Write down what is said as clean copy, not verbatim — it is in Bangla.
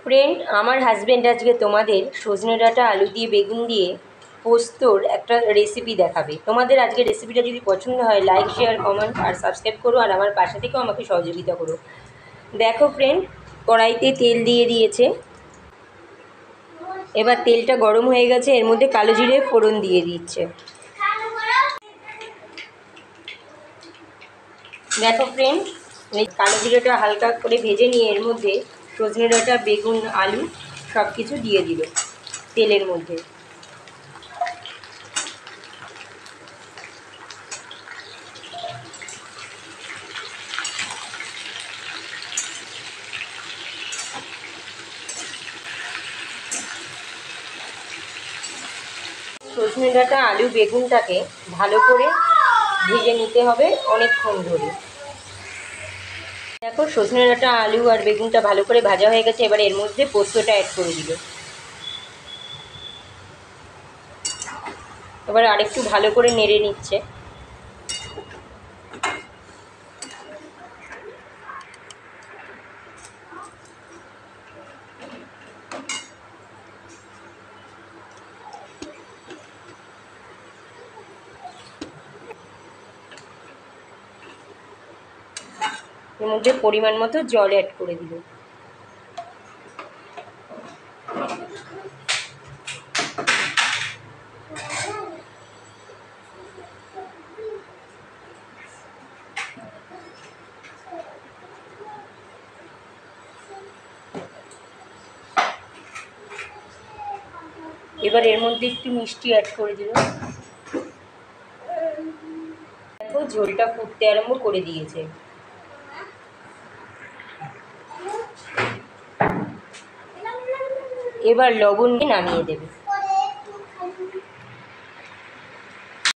ফ্রেন্ড, আমার হাজব্যান্ড আজকে তোমাদের সজনে ডাঁটা আলু দিয়ে বেগুন দিয়ে পোস্তর একটা রেসিপি দেখাবে। তোমাদের আজকে রেসিপিটা যদি পছন্দ হয়, লাইক, শেয়ার, কমেন্ট আর সাবস্ক্রাইব করো, আর আমার পাশে থেকেও আমাকে সহযোগিতা করো। দেখো ফ্রেন্ড, কড়াইতে তেল দিয়ে দিয়েছে। এবার তেলটা গরম হয়ে গেছে, এর মধ্যে কালো জিরে ফোড়ন দিয়ে দিচ্ছে। দেখো ফ্রেন্ড, এই কালো জিরেটা হালকা করে ভেজে নিয়ে এর মধ্যে সজনে ডাঁটা, বেগুন, আলু সব কিছু দিয়ে দিল তেলের মধ্যে। সজনে ডাঁটা, আলু, বেগুনটাকে ভালো করে ভেজে নিতে হবে অনেকক্ষণ ধরে। দেখো সজনে ডাঁটা, আলু আর বেগুনটা ভালো করে ভাজা হয়ে গেছে। এবার এর মধ্যে পোস্তটা অ্যাড করে দিল। এবার আরেকটু ভালো করে নেড়ে নিচ্ছে। এর মধ্যে পরিমাণ মতো জল অ্যাড করে দিল। এবার এর মধ্যে একটু মিষ্টি অ্যাড করে দিল। দেখো ঝোলটা ফুটতে আরম্ভ করে দিয়েছে। এবার লবণ দিয়ে নামিয়ে দেবে।